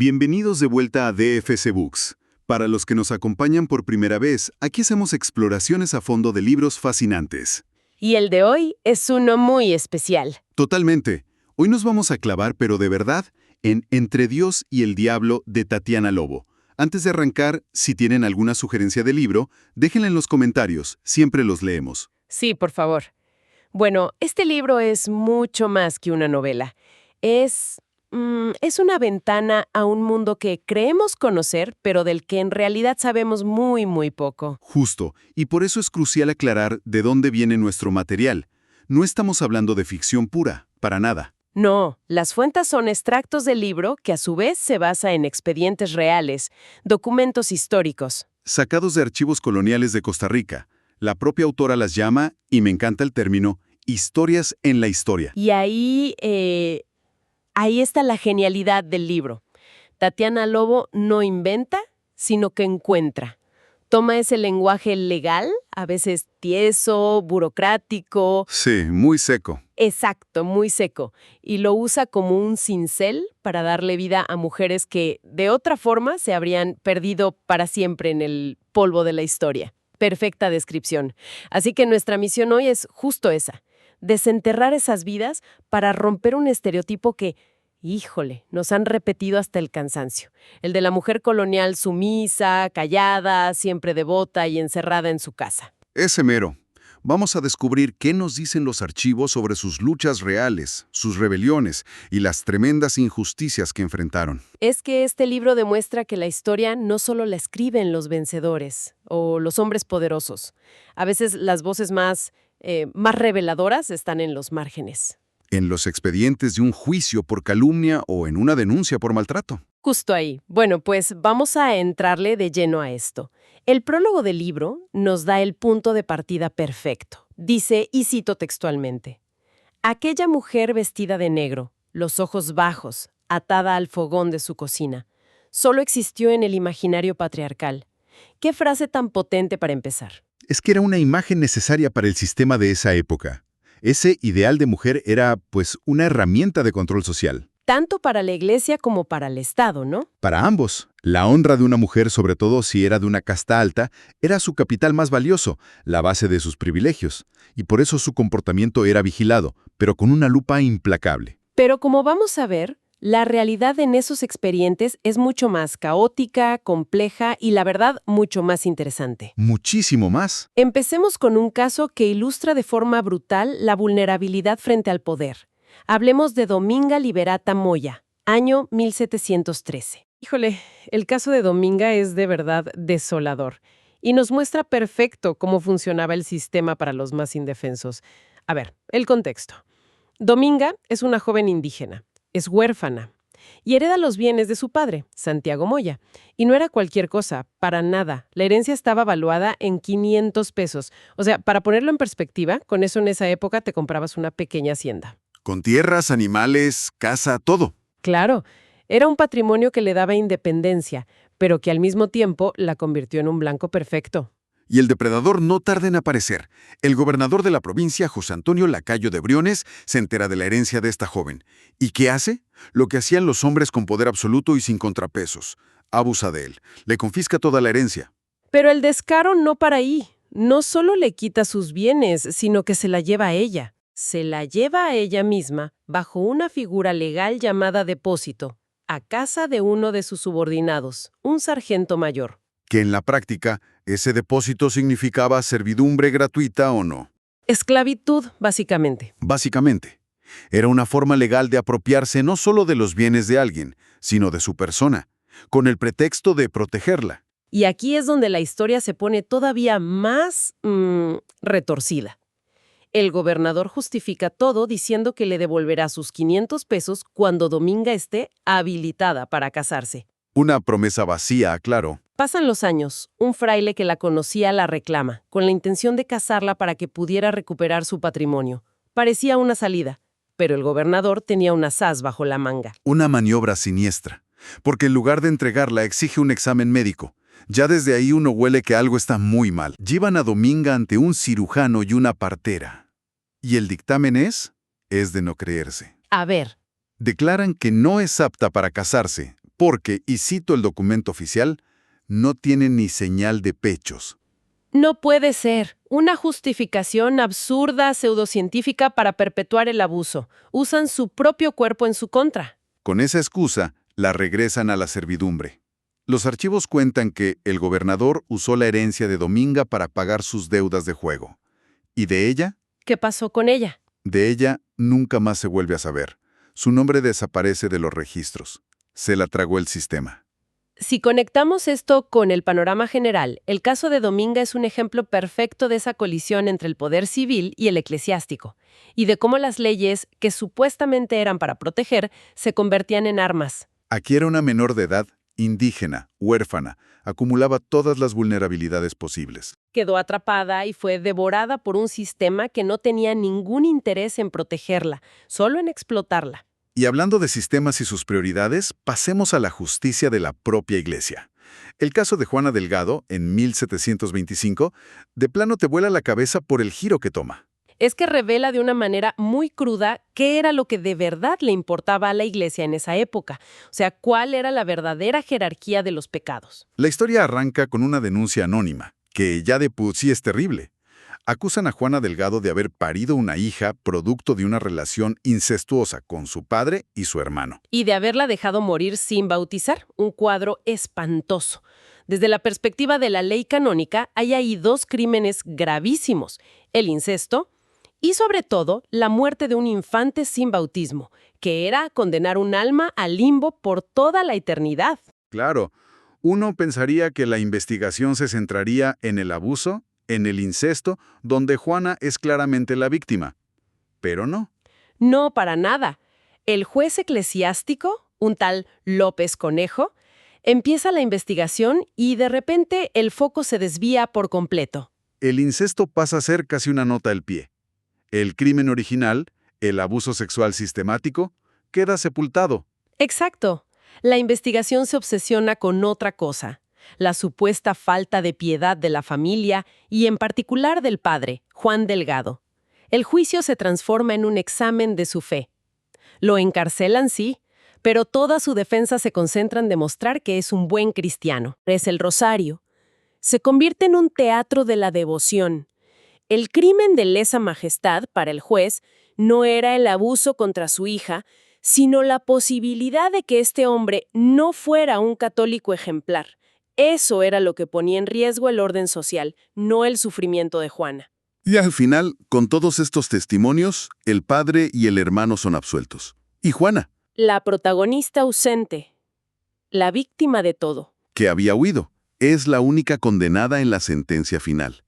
Bienvenidos de vuelta a DFC Books. Para los que nos acompañan por primera vez, aquí hacemos exploraciones a fondo de libros fascinantes. Y el de hoy es uno muy especial. Totalmente. Hoy nos vamos a clavar, pero de verdad, en Entre Dios y el Diablo de Tatiana Lobo. Antes de arrancar, si tienen alguna sugerencia de libro, déjenla en los comentarios, siempre los leemos. Sí, por favor. Bueno, este libro es mucho más que una novela. Es una ventana a un mundo que creemos conocer, pero del que en realidad sabemos muy, muy poco. Justo, y por eso es crucial aclarar de dónde viene nuestro material. No estamos hablando de ficción pura, para nada. No, las fuentes son extractos del libro que a su vez se basa en expedientes reales, documentos históricos. Sacados de archivos coloniales de Costa Rica. La propia autora las llama, y me encanta el término, historias en la historia. Y ahí está la genialidad del libro. Tatiana Lobo no inventa, sino que encuentra. Toma ese lenguaje legal, a veces tieso, burocrático. Sí, muy seco. Exacto, muy seco. Y lo usa como un cincel para darle vida a mujeres que, de otra forma, se habrían perdido para siempre en el polvo de la historia. Perfecta descripción. Así que nuestra misión hoy es justo esa. Desenterrar esas vidas para romper un estereotipo que, híjole, nos han repetido hasta el cansancio. El de la mujer colonial sumisa, callada, siempre devota y encerrada en su casa. Ese mero. Vamos a descubrir qué nos dicen los archivos sobre sus luchas reales, sus rebeliones y las tremendas injusticias que enfrentaron. Es que este libro demuestra que la historia no solo la escriben los vencedores o los hombres poderosos. A veces las voces más reveladoras están en los márgenes. En los expedientes de un juicio por calumnia o en una denuncia por maltrato. Justo ahí. Bueno, pues vamos a entrarle de lleno a esto. El prólogo del libro nos da el punto de partida perfecto. Dice, y cito textualmente, aquella mujer vestida de negro, los ojos bajos, atada al fogón de su cocina, solo existió en el imaginario patriarcal. ¿Qué frase tan potente para empezar? Es que era una imagen necesaria para el sistema de esa época. Ese ideal de mujer era, pues, una herramienta de control social. Tanto para la iglesia como para el Estado, ¿no? Para ambos, la honra de una mujer, sobre todo si era de una casta alta, era su capital más valioso, la base de sus privilegios, y por eso su comportamiento era vigilado, pero con una lupa implacable. Pero como vamos a ver, la realidad en esos expedientes es mucho más caótica, compleja y, la verdad, mucho más interesante. Muchísimo más. Empecemos con un caso que ilustra de forma brutal la vulnerabilidad frente al poder. Hablemos de Dominga Liberata Moya, año 1713. Híjole, el caso de Dominga es de verdad desolador y nos muestra perfecto cómo funcionaba el sistema para los más indefensos. A ver, el contexto. Dominga es una joven indígena, es huérfana y hereda los bienes de su padre, Santiago Moya. Y no era cualquier cosa, para nada. La herencia estaba valuada en 500 pesos. O sea, para ponerlo en perspectiva, con eso en esa época te comprabas una pequeña hacienda. Con tierras, animales, casa, todo. Claro, era un patrimonio que le daba independencia, pero que al mismo tiempo la convirtió en un blanco perfecto. Y el depredador no tarda en aparecer. El gobernador de la provincia, José Antonio Lacayo de Briones, se entera de la herencia de esta joven. ¿Y qué hace? Lo que hacían los hombres con poder absoluto y sin contrapesos. Abusa de él. Le confisca toda la herencia. Pero el descaro no para ahí. No solo le quita sus bienes, sino que se la lleva a ella. Se la lleva a ella misma bajo una figura legal llamada depósito, a casa de uno de sus subordinados, un sargento mayor. Que en la práctica, ese depósito significaba servidumbre gratuita o no. Esclavitud, básicamente. Básicamente, era una forma legal de apropiarse no solo de los bienes de alguien, sino de su persona, con el pretexto de protegerla. Y aquí es donde la historia se pone todavía más retorcida. El gobernador justifica todo diciendo que le devolverá sus 500 pesos cuando Dominga esté habilitada para casarse. Una promesa vacía, claro. Pasan los años. Un fraile que la conocía la reclama, con la intención de casarla para que pudiera recuperar su patrimonio. Parecía una salida, pero el gobernador tenía un asaz bajo la manga. Una maniobra siniestra, porque en lugar de entregarla exige un examen médico. Ya desde ahí uno huele que algo está muy mal. Llevan a Dominga ante un cirujano y una partera. ¿Y el dictamen es? Es de no creerse. A ver, Declaran que no es apta para casarse, porque, y cito el documento oficial, no tiene ni señal de pechos. No puede ser. Una justificación absurda, pseudocientífica para perpetuar el abuso. Usan su propio cuerpo en su contra. Con esa excusa, la regresan a la servidumbre. Los archivos cuentan que el gobernador usó la herencia de Dominga para pagar sus deudas de juego. ¿Y de ella? ¿Qué pasó con ella? De ella nunca más se vuelve a saber. Su nombre desaparece de los registros. Se la tragó el sistema. Si conectamos esto con el panorama general, el caso de Dominga es un ejemplo perfecto de esa colisión entre el poder civil y el eclesiástico, y de cómo las leyes, que supuestamente eran para proteger, se convertían en armas. Aquí era una menor de edad, indígena, huérfana, acumulaba todas las vulnerabilidades posibles. Quedó atrapada y fue devorada por un sistema que no tenía ningún interés en protegerla, solo en explotarla. Y hablando de sistemas y sus prioridades, pasemos a la justicia de la propia Iglesia. El caso de Juana Delgado, en 1725, de plano te vuela la cabeza por el giro que toma. Es que revela de una manera muy cruda qué era lo que de verdad le importaba a la Iglesia en esa época, o sea, cuál era la verdadera jerarquía de los pecados. La historia arranca con una denuncia anónima, que ya de por sí es terrible. Acusan a Juana Delgado de haber parido una hija producto de una relación incestuosa con su padre y su hermano. Y de haberla dejado morir sin bautizar, un cuadro espantoso. Desde la perspectiva de la ley canónica, hay ahí dos crímenes gravísimos: el incesto y, sobre todo, la muerte de un infante sin bautismo, que era condenar un alma al limbo por toda la eternidad. Claro, uno pensaría que la investigación se centraría en el abuso, en el incesto, donde Juana es claramente la víctima. Pero no. No, para nada. El juez eclesiástico, un tal López Conejo, empieza la investigación y de repente el foco se desvía por completo. El incesto pasa a ser casi una nota al pie. El crimen original, el abuso sexual sistemático, queda sepultado. Exacto. La investigación se obsesiona con otra cosa: la supuesta falta de piedad de la familia y en particular del padre, Juan Delgado. El juicio se transforma en un examen de su fe. Lo encarcelan, sí, pero toda su defensa se concentra en demostrar que es un buen cristiano. Es el rosario. Se convierte en un teatro de la devoción. El crimen de lesa majestad, para el juez, no era el abuso contra su hija, sino la posibilidad de que este hombre no fuera un católico ejemplar. Eso era lo que ponía en riesgo el orden social, no el sufrimiento de Juana. Y al final, con todos estos testimonios, el padre y el hermano son absueltos. ¿Y Juana? La protagonista ausente, la víctima de todo. Que había huido. Es la única condenada en la sentencia final.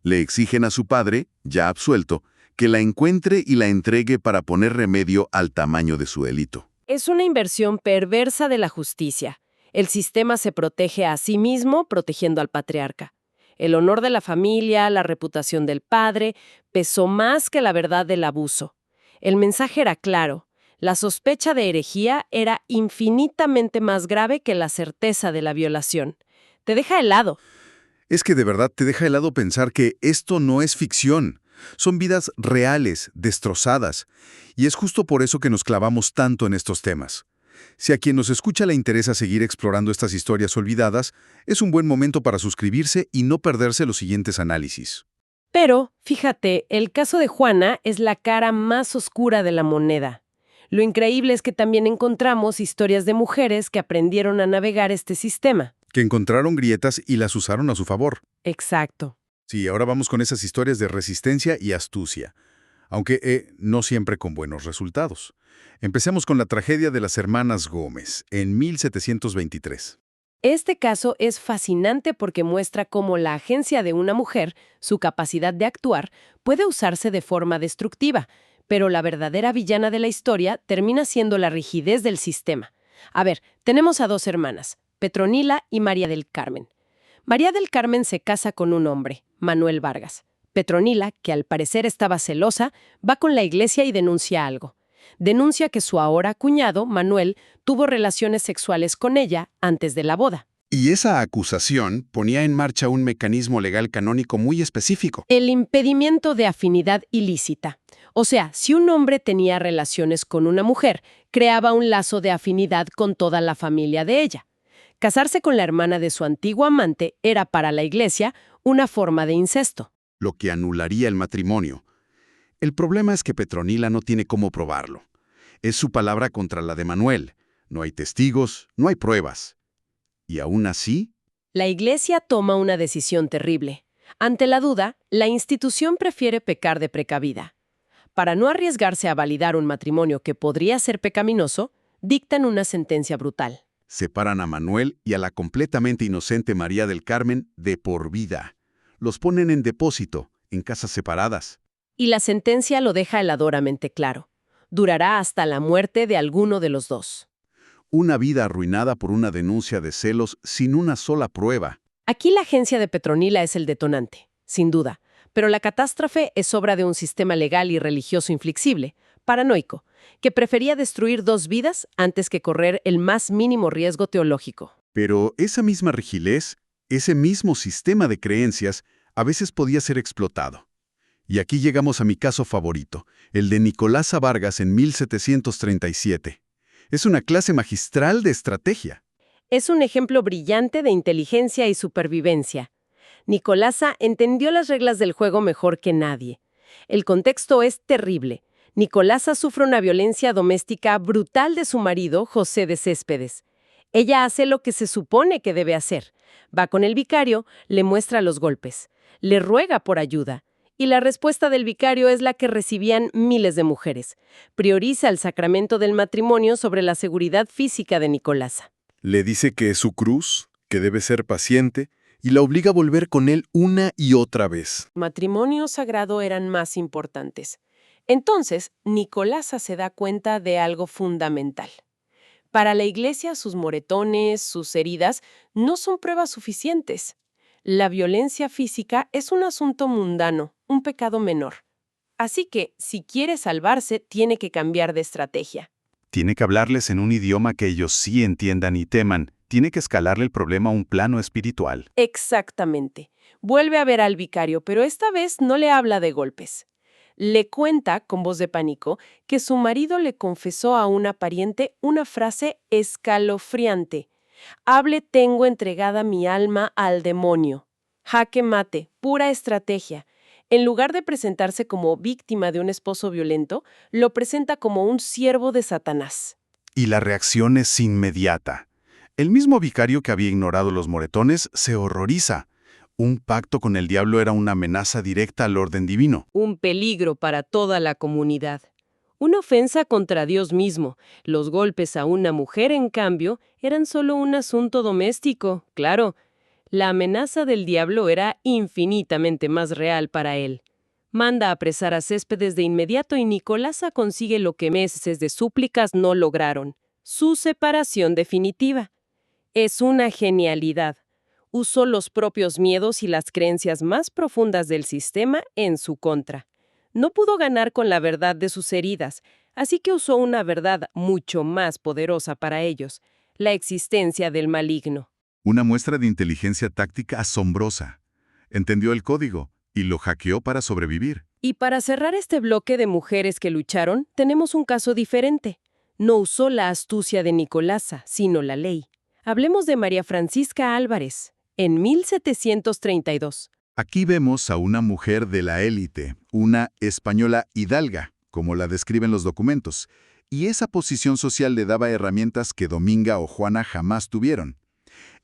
Le exigen a su padre, ya absuelto, que la encuentre y la entregue para poner remedio al tamaño de su delito. Es una inversión perversa de la justicia. El sistema se protege a sí mismo protegiendo al patriarca. El honor de la familia, la reputación del padre, pesó más que la verdad del abuso. El mensaje era claro: la sospecha de herejía era infinitamente más grave que la certeza de la violación. Te deja helado. Es que de verdad te deja helado pensar que esto no es ficción. Son vidas reales, destrozadas. Y es justo por eso que nos clavamos tanto en estos temas. Si a quien nos escucha le interesa seguir explorando estas historias olvidadas, es un buen momento para suscribirse y no perderse los siguientes análisis. Pero, fíjate, el caso de Juana es la cara más oscura de la moneda. Lo increíble es que también encontramos historias de mujeres que aprendieron a navegar este sistema. Que encontraron grietas y las usaron a su favor. Exacto. Sí, ahora vamos con esas historias de resistencia y astucia, aunque no siempre con buenos resultados. Empecemos con la tragedia de las hermanas Gómez, en 1723. Este caso es fascinante porque muestra cómo la agencia de una mujer, su capacidad de actuar, puede usarse de forma destructiva, pero la verdadera villana de la historia termina siendo la rigidez del sistema. A ver, tenemos a dos hermanas, Petronila y María del Carmen. María del Carmen se casa con un hombre, Manuel Vargas. Petronila, que al parecer estaba celosa, va con la iglesia y denuncia algo. Denuncia que su ahora cuñado, Manuel, tuvo relaciones sexuales con ella antes de la boda. Y esa acusación ponía en marcha un mecanismo legal canónico muy específico. El impedimento de afinidad ilícita. O sea, si un hombre tenía relaciones con una mujer, creaba un lazo de afinidad con toda la familia de ella. Casarse con la hermana de su antiguo amante era para la Iglesia una forma de incesto. Lo que anularía el matrimonio. El problema es que Petronila no tiene cómo probarlo. Es su palabra contra la de Manuel. No hay testigos, no hay pruebas. Y aún así, La Iglesia toma una decisión terrible. Ante la duda, la institución prefiere pecar de precavida. Para no arriesgarse a validar un matrimonio que podría ser pecaminoso, dictan una sentencia brutal. separan a Manuel y a la completamente inocente María del Carmen de por vida. Los ponen en depósito, en casas separadas. Y la sentencia lo deja heladoramente claro. Durará hasta la muerte de alguno de los dos. Una vida arruinada por una denuncia de celos sin una sola prueba. Aquí la agencia de Petronila es el detonante, sin duda, pero la catástrofe es obra de un sistema legal y religioso inflexible, paranoico, que prefería destruir dos vidas antes que correr el más mínimo riesgo teológico. Pero esa misma rigidez, ese mismo sistema de creencias, a veces podía ser explotado. Y aquí llegamos a mi caso favorito, el de Nicolasa Vargas en 1737. Es una clase magistral de estrategia. Es un ejemplo brillante de inteligencia y supervivencia. Nicolasa entendió las reglas del juego mejor que nadie. El contexto es terrible. Nicolasa sufre una violencia doméstica brutal de su marido, José de Céspedes. Ella hace lo que se supone que debe hacer. Va con el vicario, le muestra los golpes, le ruega por ayuda. Y la respuesta del vicario es la que recibían miles de mujeres. Prioriza el sacramento del matrimonio sobre la seguridad física de Nicolasa. Le dice que es su cruz, que debe ser paciente, y la obliga a volver con él una y otra vez. Matrimonio sagrado eran más importantes. Entonces, Nicolasa se da cuenta de algo fundamental. Para la Iglesia, sus moretones, sus heridas, no son pruebas suficientes. La violencia física es un asunto mundano, un pecado menor. Así que, si quiere salvarse, tiene que cambiar de estrategia. Tiene que hablarles en un idioma que ellos sí entiendan y teman. Tiene que escalarle el problema a un plano espiritual. Exactamente. Vuelve a ver al vicario, pero esta vez no le habla de golpes. Le cuenta, con voz de pánico, que su marido le confesó a una pariente una frase escalofriante. Hable tengo entregada mi alma al demonio. Jaque mate, pura estrategia. En lugar de presentarse como víctima de un esposo violento, lo presenta como un siervo de Satanás. Y la reacción es inmediata. El mismo vicario que había ignorado los moretones se horroriza. Un pacto con el diablo era una amenaza directa al orden divino. Un peligro para toda la comunidad. Una ofensa contra Dios mismo. Los golpes a una mujer, en cambio, eran solo un asunto doméstico, claro. La amenaza del diablo era infinitamente más real para él. Manda apresar a Céspedes de inmediato y Nicolasa consigue lo que meses de súplicas no lograron: su separación definitiva. Es una genialidad. Usó los propios miedos y las creencias más profundas del sistema en su contra. No pudo ganar con la verdad de sus heridas, así que usó una verdad mucho más poderosa para ellos: la existencia del maligno. Una muestra de inteligencia táctica asombrosa. Entendió el código y lo hackeó para sobrevivir. Y para cerrar este bloque de mujeres que lucharon, tenemos un caso diferente. No usó la astucia de Nicolasa, sino la ley. Hablemos de María Francisca Álvarez, en 1732. Aquí vemos a una mujer de la élite, una española hidalga, como la describen los documentos, y esa posición social le daba herramientas que Dominga o Juana jamás tuvieron.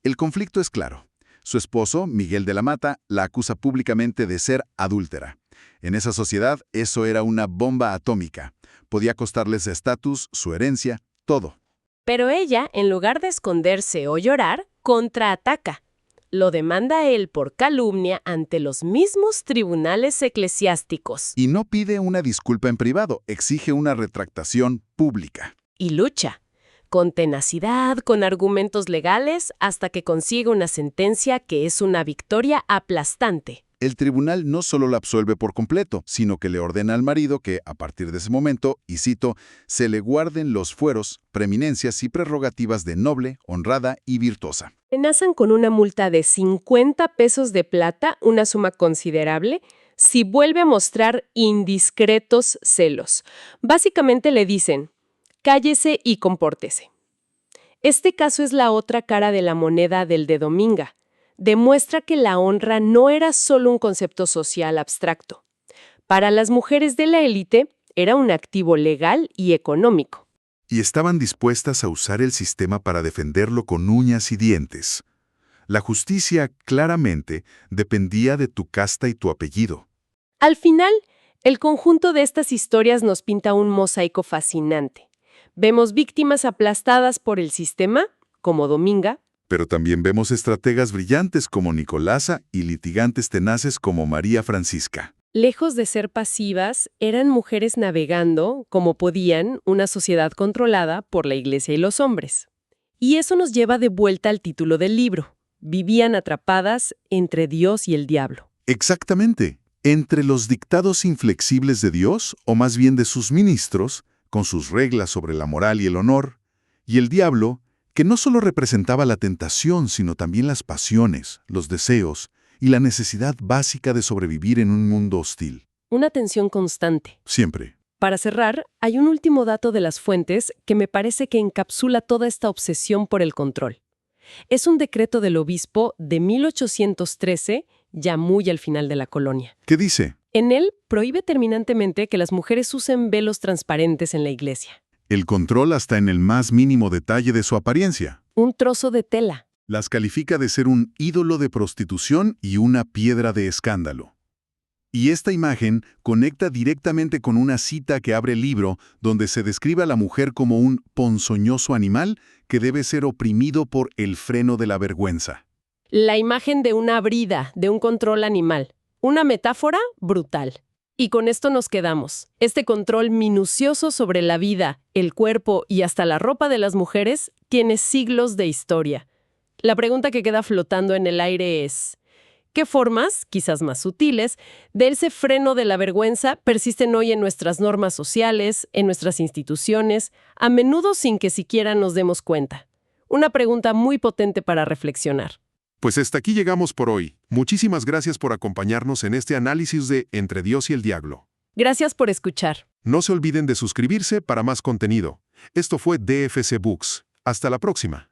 El conflicto es claro. Su esposo, Miguel de la Mata, la acusa públicamente de ser adúltera. En esa sociedad, eso era una bomba atómica. Podía costarles estatus, su herencia, todo. Pero ella, en lugar de esconderse o llorar, contraataca. Lo demanda él por calumnia ante los mismos tribunales eclesiásticos. Y no pide una disculpa en privado, exige una retractación pública. Y lucha, con tenacidad, con argumentos legales, hasta que consigue una sentencia que es una victoria aplastante. El tribunal no solo la absuelve por completo, sino que le ordena al marido que, a partir de ese momento, y cito, se le guarden los fueros, preeminencias y prerrogativas de noble, honrada y virtuosa. Amenazan con una multa de 50 pesos de plata, una suma considerable, si vuelve a mostrar indiscretos celos. Básicamente le dicen, cállese y compórtese. Este caso es la otra cara de la moneda del de Dominga. Demuestra que la honra no era solo un concepto social abstracto. Para las mujeres de la élite, era un activo legal y económico. Y estaban dispuestas a usar el sistema para defenderlo con uñas y dientes. La justicia, claramente, dependía de tu casta y tu apellido. Al final, el conjunto de estas historias nos pinta un mosaico fascinante. Vemos víctimas aplastadas por el sistema, como Dominga, Pero también vemos estrategas brillantes como Nicolasa y litigantes tenaces como María Francisca. lejos de ser pasivas, eran mujeres navegando, como podían, una sociedad controlada por la Iglesia y los hombres. Y eso nos lleva de vuelta al título del libro. Vivían atrapadas entre Dios y el diablo. Exactamente. Entre los dictados inflexibles de Dios, o más bien de sus ministros, con sus reglas sobre la moral y el honor, y el diablo, que no solo representaba la tentación, sino también las pasiones, los deseos y la necesidad básica de sobrevivir en un mundo hostil. Una tensión constante. Siempre. Para cerrar, hay un último dato de las fuentes que me parece que encapsula toda esta obsesión por el control. Es un decreto del obispo de 1813, ya muy al final de la colonia. ¿Qué dice? En él prohíbe terminantemente que las mujeres usen velos transparentes en la iglesia. El control hasta en el más mínimo detalle de su apariencia. Un trozo de tela. Las califica de ser un ídolo de prostitución y una piedra de escándalo. Y esta imagen conecta directamente con una cita que abre el libro donde se describe a la mujer como un ponzoñoso animal que debe ser oprimido por el freno de la vergüenza. La imagen de una brida, de un control animal. Una metáfora brutal. Y con esto nos quedamos. Este control minucioso sobre la vida, el cuerpo y hasta la ropa de las mujeres tiene siglos de historia. La pregunta que queda flotando en el aire es, ¿qué formas, quizás más sutiles, de ese freno de la vergüenza persisten hoy en nuestras normas sociales, en nuestras instituciones, a menudo sin que siquiera nos demos cuenta? Una pregunta muy potente para reflexionar. Pues hasta aquí llegamos por hoy. Muchísimas gracias por acompañarnos en este análisis de Entre Dios y el Diablo. Gracias por escuchar. No se olviden de suscribirse para más contenido. Esto fue DFC Books. Hasta la próxima.